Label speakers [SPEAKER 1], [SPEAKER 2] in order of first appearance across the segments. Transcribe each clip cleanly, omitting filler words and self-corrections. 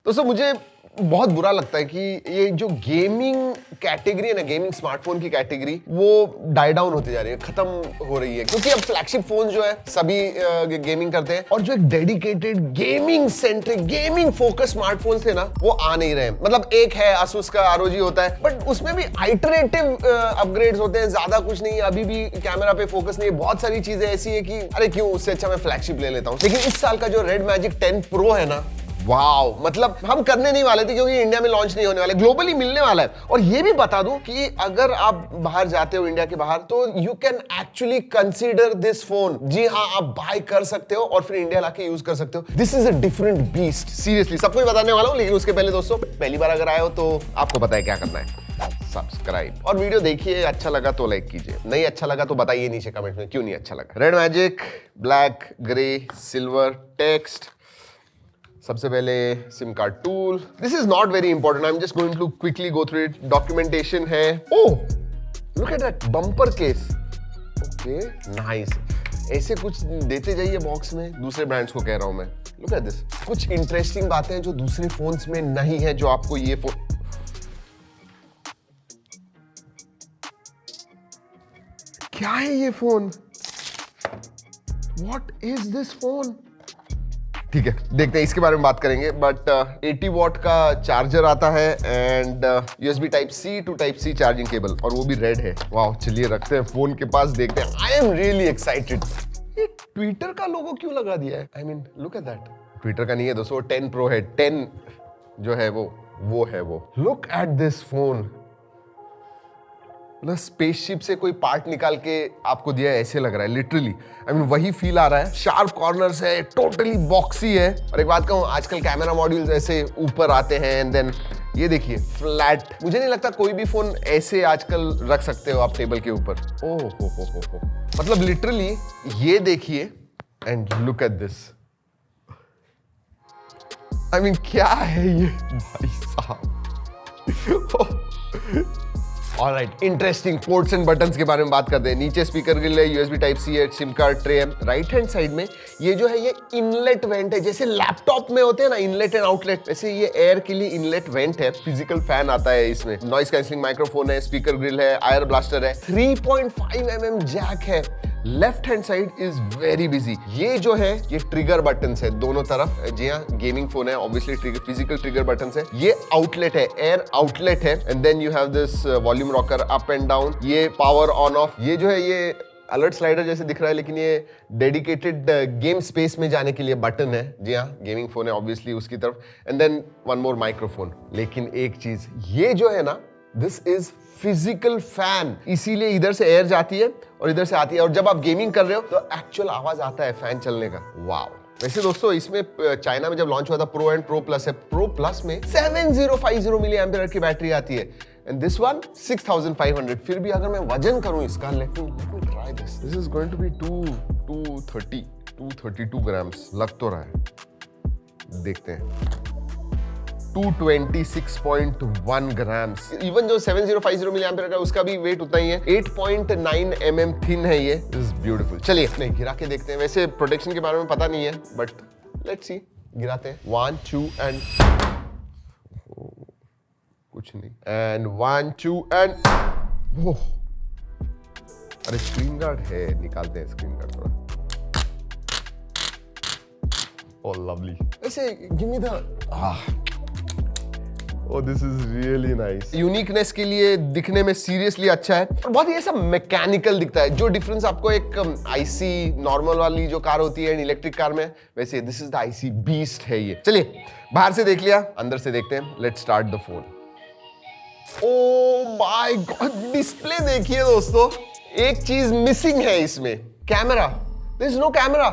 [SPEAKER 1] दोस्तों मुझे बहुत बुरा लगता है कि ये जो गेमिंग कैटेगरी है ना, गेमिंग स्मार्टफोन की कैटेगरी, वो डाई डाउन होती जा रही है, खत्म हो रही है, क्योंकि अब फ्लैगशिप फोन जो है सभी गेमिंग करते हैं और जो एक dedicated gaming centric gaming focus smartphone थे ना, वो आ नहीं रहे। मतलब एक है Asus का ROG होता है, बट उसमें भी आइटरेटिव अपग्रेड्स होते हैं, ज्यादा कुछ नहीं, अभी भी कैमरा पे फोकस नहीं है, बहुत सारी चीजें ऐसी है कि अरे क्यों, उससे अच्छा मैं फ्लैगशिप ले लेता हूँ। लेकिन इस साल का जो रेड मैजिक 10 Pro है ना, वाओ, मतलब हम करने नहीं वाले थे क्योंकि इंडिया में लॉन्च नहीं होने वाला, ग्लोबली मिलने वाला है। और ये भी बता दूं कि अगर आप बाहर जाते हो इंडिया के बाहर, तो you can actually consider this phone. जी हाँ, आप बाय कर सकते हो और फिर इंडिया लाके यूज कर सकते हो। This is a different beast, seriously सब कुछ बताने वाला हूं। लेकिन उसके पहले दोस्तों, पहली बार अगर आए हो तो आपको पता है क्या करना है, सब्सक्राइब और वीडियो देखिए, अच्छा लगा तो लाइक कीजिए, नहीं अच्छा लगा तो बताइए नीचे कमेंट में क्यों नहीं अच्छा लगा। Red magic, black, grey, silver, text. सबसे पहले SIM card tool, this is not very important, I am just going to quickly go through it. Documentation है, oh look at that bumper case, okay nice. ऐसे कुछ देते जाइए box में, दूसरे brands को कह रहा हूं मैं। लुक एट दिस, कुछ इंटरेस्टिंग बातें हैं जो दूसरे फोन्स में नहीं है, जो आपको ये फोन, क्या है ये phone, what is this phone. ठीक है, देखते हैं, इसके बारे में बात करेंगे। बट 80 वॉट का चार्जर आता है and USB Type-C to Type-C charging cable, और वो भी रेड है। वाह, चलिए रखते हैं फोन के पास, देखते हैं। I am really excited. ये ट्विटर का लोगो क्यों लगा दिया है? I mean look at that, Twitter का नहीं है दोस्तों, 10 Pro है। 10 जो है वो है वो। लुक एट दिस फोन, मतलब स्पेसशिप से कोई पार्ट निकाल के आपको दिया है ऐसे लग रहा है, लिटरली। आई मीन वही फील आ रहा है। शार्प कॉर्नर्स है, टोटली बॉक्सी है। और एक बात कहूं, आजकल कैमरा मॉड्यूल्स ऐसे ऊपर आते हैं एंड देन ये देखिए फ्लैट। मुझे नहीं लगता कोई भी फोन ऐसे आजकल रख सकते हो आप टेबल के ऊपर। ओह हो, मतलब लिटरली ये देखिए and look at this. I mean क्या है ये भाई साहब। Alright, interesting. Ports and buttons के बारे में बात करते हैं। नीचे स्पीकर ग्रिल है, USB Type-C है, सिम कार्ड ट्रे है। राइट हैंड साइड में ये जो है ये इनलेट वेंट है, जैसे लैपटॉप में होते हैं ना इनलेट एंड आउटलेट, वैसे ये एयर के लिए इनलेट वेंट है। फिजिकल फैन आता है इसमें, नॉइस कैंसलिंग माइक्रोफोन है, स्पीकर ग्रिल है, आयर ब्लास्टर है, 3.5 mm जैक है। Left hand side is very busy. ये जो है ये ट्रिगर बटन्स है दोनों तरफ। जी हाँ, गेमिंग फोन है, ऑब्वियसली फिजिकल ट्रिगर बटन्स है। ये आउटलेट है, एयर आउटलेट है। And then you have this volume rocker, up and down. ये पावर ऑन ऑफ, ये जो है ये अलर्ट स्लाइडर जैसे दिख रहा है, लेकिन ये डेडिकेटेड गेम स्पेस में जाने के लिए बटन है। जी हाँ, गेमिंग फोन है ऑब्वियसली उसकी तरफ। And then one more microphone. लेकिन एक चीज, ये जो है ना, दिस इज फिजिकल फैन, इसीलिए इधर से एयर जाती है और इधर से आती है, और जब आप गेमिंग कर रहे हो तो एक्चुअल आवाज आता है फैन चलने का। वाओ। वैसे दोस्तों इसमें चाइना में जब लॉन्च हुआ था, प्रो एंड प्रो प्लस है, प्रो प्लस में 7050 मिली एम्पियर की बैटरी आती है एंड दिस वन 6500। फिर भी अगर मैं वजन करूं इसका, let me try this is going to be 232 grams लग तो रहा है, देखते हैं। 226.1 ग्राम्स। इवन जो 7050 मिली एम्पियर का उसका भी वेट उतना ही है। 8.9 mm थिन है ये। Is beautiful. चलिए नहीं, गिरा के देखते हैं। वैसे प्रोटेक्शन के बारे में पता नहीं है, बट लेट्स सी, गिराते हैं। 1 2 एंड कुछ नहीं, एंड 1 2 एंड ओह, अरे स्क्रीन गार्ड है, निकालते हैं स्क्रीन गार्ड थोड़ा। Oh lovely. ऐसे give me the Oh, this is really nice. Uniqueness के लिए दिखने में सीरियसली अच्छा है और बहुत ही ऐसा मैकेनिकल दिखता है। जो डिफरेंस आपको एक IC नॉर्मल वाली जो कार होती है इलेक्ट्रिक कार में, वैसे this is the IC beast है ये। चलिए, बाहर से देख लिया, अंदर से देखते हैं। Let's start the phone. Oh my god, display देखिए दोस्तों। एक चीज मिसिंग है इसमें, camera. There is no camera.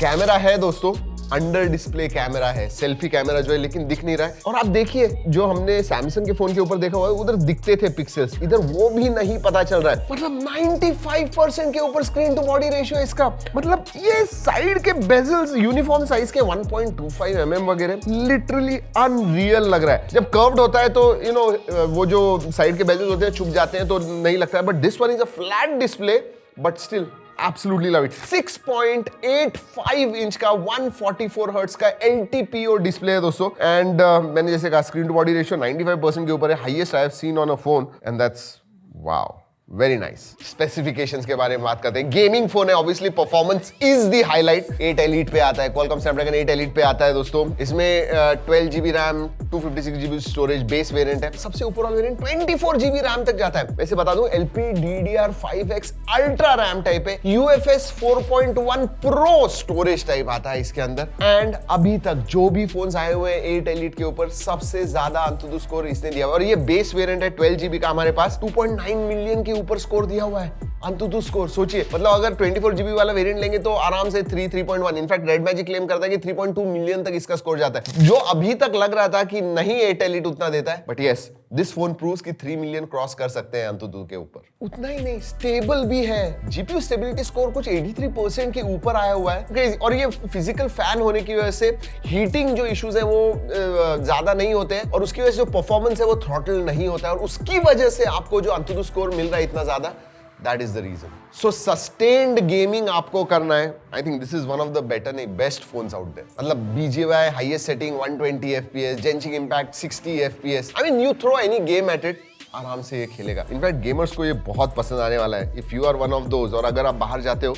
[SPEAKER 1] Camera है दोस्तों, अंडर डिस्प्ले कैमरा है, सेल्फी कैमरा जो है, लेकिन दिख नहीं रहा है। और आप देखिए, जो हमने सैमसंग के फोन के ऊपर देखा हुआ है, उधर दिखते थे पिक्सेल्स, इधर वो भी नहीं पता चल रहा है। मतलब 95% के ऊपर स्क्रीन टू बॉडी रेशियो है इसका। मतलब ये साइड के बेजल्स यूनिफॉर्म साइज के 1.25 mm वगैरह, लिटरली अनरियल लग रहा है। जब कर्व्ड होता है तो यू नो वो जो साइड के बेजल्स होते हैं छुप जाते हैं तो नहीं लगता है, but this one is a flat display but still absolutely love it. 6.85 inch का 144 हर्ट्ज का LTPO डिस्प्ले है दोस्तों, एंड मैंने जैसे कहा स्क्रीन टू बॉडी रेशियो 95% के ऊपर है, highest I have seen on a phone, and that's wow, very nice. Specifications के बारे में बात करते हैं। गेमिंग फोन है, obviously performance is the highlight. 8 elite पे आता है, Qualcomm Snapdragon 8 एलीट पे आता है दोस्तों। इसमें 12 GB RAM, 256 GB storage base variant है। सबसे ऊपर वाला वेरिएंट 24 GB रैम तक जाता है। वैसे बता दूं LPDDR5X अल्ट्रा रैम टाइप है, UFS 4.1 प्रो स्टोरेज टाइप आता है इसके अंदर। एंड अभी तक जो भी फोन्स आए हुए हैं 8 एलीट के ऊपर सबसे ज्यादा अंतुतु स्कोर इसने दिया, और ये बेस वेरिएंट है 12 GB का। हमारे पास 2.9 मिलियन के ऊपर स्कोर दिया हुआ है, अंतुतु स्कोर। सोचिए, मतलब अगर 24 GB वाला वेरिएंट लेंगे तो आराम से 3.1, इनफैक्ट रेड मैजिक क्लेम करता है कि 3.2 मिलियन तक इसका स्कोर जाता है, जो अभी तक लग रहा था कि नहीं 8 एलीट उतना देता है। But yes, this phone proves कि 3 मिलियन क्रॉस कर सकते हैं अंतुतु के ऊपर। उतना ही नहीं, स्टेबल भी है। जीपीयू स्टेबिलिटी स्कोर कुछ 83% के ऊपर आया हुआ है, और ये फिजिकल फैन होने की वजह से हीटिंग जो इश्यूज है वो ज्यादा नहीं होते हैं, और उसकी वजह से जो परफॉर्मेंस है वो थ्रॉटल नहीं होता है, और उसकी वजह से आपको जो अंतुतु स्कोर मिल रहा है इतना ज्यादा, that is the reason. So sustained gaming आपको करना है, I think this is one of the better नहीं best phones out there. मतलब BGY highest setting 120 FPS, Genshin Impact 60 FPS. I mean you throw any game at it, आराम से ये खेलेगा। In fact gamers को ये बहुत पसंद आने वाला है। If you are one of those, और अगर आप बाहर जाते हो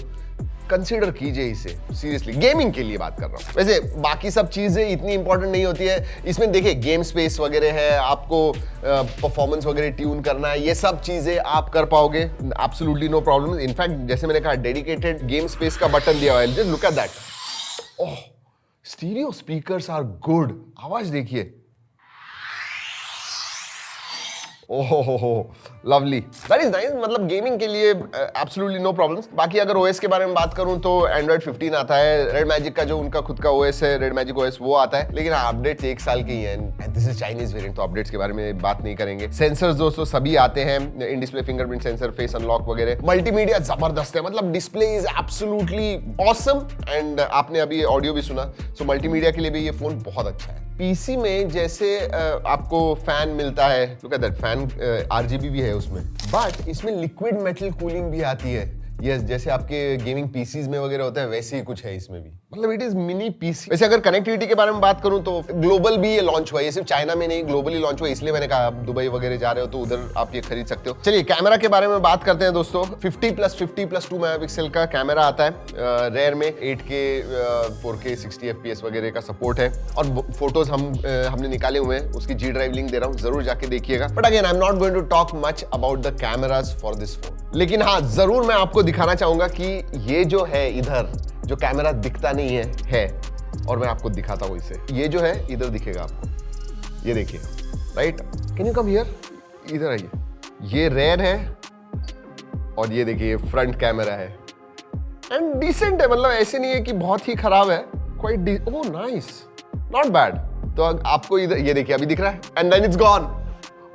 [SPEAKER 1] कंसीडर कीजिए इसे, सीरियसली गेमिंग के लिए बात कर रहा हूं। वैसे बाकी सब चीजें इतनी इंपॉर्टेंट नहीं होती है इसमें। देखिए गेम स्पेस वगैरह है, आपको परफॉर्मेंस वगैरह ट्यून करना है, ये सब चीजें आप कर पाओगे, एब्सोल्युटली नो प्रॉब्लम। इनफैक्ट जैसे मैंने कहा डेडिकेटेड गेम स्पेस का बटन दिया हुआ है, just look at that. Oh, stereo speakers are good, आवाज देखिए, ओहो लवली, दैट इज नाइस। मतलब गेमिंग के लिए एब्सोल्युटली नो प्रॉब्लम्स। बाकी अगर ओएस के बारे में बात करूं तो एंड्रॉइड 15 आता है, रेड मैजिक का जो उनका खुद का ओएस है, रेड मैजिक ओएस, वो आता है, लेकिन अपडेट्स 1 साल के ही हैं, and this is Chinese variant, तो अपडेट्स के बारे में बात नहीं करेंगे। सेंसर्स दोस्तों सभी आते हैं, in display fingerprint sensor, face unlock वगैरह। मल्टीमीडिया जबरदस्त है, मतलब display is absolutely awesome, and आपने अभी ऑडियो भी सुना, सो मल्टीमीडिया के लिए भी ये फोन बहुत अच्छा है। पीसी में जैसे आपको फैन मिलता है, look at that fan, RGB भी है उसमें, बट इसमें लिक्विड मेटल कूलिंग भी आती है। यस, जैसे आपके गेमिंग पीसीज में वगैरह होता है वैसे ही कुछ है इसमें भी, मतलब इट इज मिनी पीसी। वैसे अगर कनेक्टिविटी के बारे में बात करूं तो ग्लोबल भी ये लॉन्च हुआ है, ये सिर्फ चाइना में नहीं ग्लोबली लॉन्च हुआ है, इसलिए मैंने कहा आप दुबई वगैरह जा रहे हो तो उधर आप ये खरीद सकते हो। चलिए कैमरा के बारे में बात करते हैं दोस्तों। 50+50+2 मेगापिक्सल का कैमरा आता है, रेयर में 8K 4K 60 FPS वगैरह का सपोर्ट है, और फोटोज हमने निकाले हुए हैं, उसकी G ड्राइव लिंक दे रहा हूँ, जरूर जाके देखिएगा। But again I am not going to talk much about the cameras for this phone, लेकिन हाँ जरूर मैं आपको दिखाना चाहूंगा कि ये जो है इधर जो कैमरा दिखता नहीं है, और मैं आपको दिखाता हूं इसे। ये जो है इधर दिखेगा आपको, ये देखिए, right, can you come here, इधर आइए, ये रेयर है, और ये देखिए फ्रंट कैमरा है, एंड डिसेंट है, मतलब ऐसे नहीं है कि बहुत ही खराब है, quite oh nice, not bad. तो आपको इधर ये देखिए अभी दिख रहा है, एंड देन इट्स गॉन।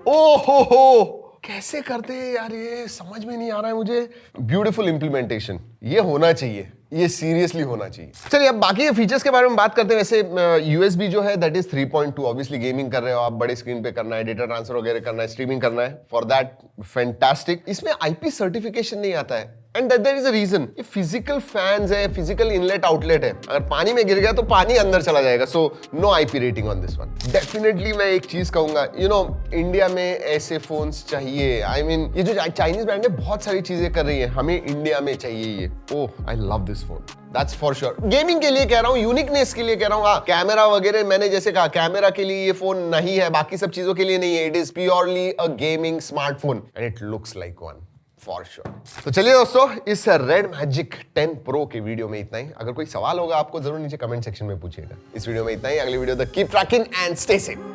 [SPEAKER 1] ओहो कैसे करते हैं यार, ये समझ में नहीं आ रहा है मुझे। ब्यूटीफुल इंप्लीमेंटेशन, ये होना चाहिए, ये सीरियसली होना चाहिए। चलिए अब बाकी फीचर्स के बारे में बात करते हैं। वैसे USB जो है दैट इज 3.2, ऑब्वियसली गेमिंग कर रहे हो आप, बड़े स्क्रीन पे करना है, डेटा ट्रांसफर वगैरह करना है, स्ट्रीमिंग करना है, फॉर दैट फैंटास्टिक। इसमें IP सर्टिफिकेशन नहीं आता है, and there is a reason, ये फिजिकल फैंस है, फिजिकल इनलेट आउटलेट है, अगर पानी में गिर गया तो पानी अंदर चला जाएगा, so no IP rating on this one. Definitely मैं एक चीज कहूंगा, यू नो इंडिया में ऐसे फोन्स चाहिए, आई मीन ये जो चाइनीज ब्रांड है बहुत सारी चीजें कर रही है, हमें इंडिया में चाहिए ये। Oh I love this phone, that's for sure. Gaming के लिए कह रहा हूँ, यूनिकनेस के लिए कह रहा हूँ। हाँ कैमरा वगैरह मैंने जैसे कहा, कैमरा के लिए ये फोन नहीं है, बाकी सब चीजों के लिए नहीं है, it is purely a gaming smartphone, and it looks like one for sure. तो चलिए दोस्तों, इस रेड मैजिक 10 प्रो के वीडियो में इतना ही। अगर कोई सवाल होगा आपको जरूर नीचे कमेंट सेक्शन में पूछिएगा। इस वीडियो में इतना ही, अगली वीडियो तक keep trekking and stay safe.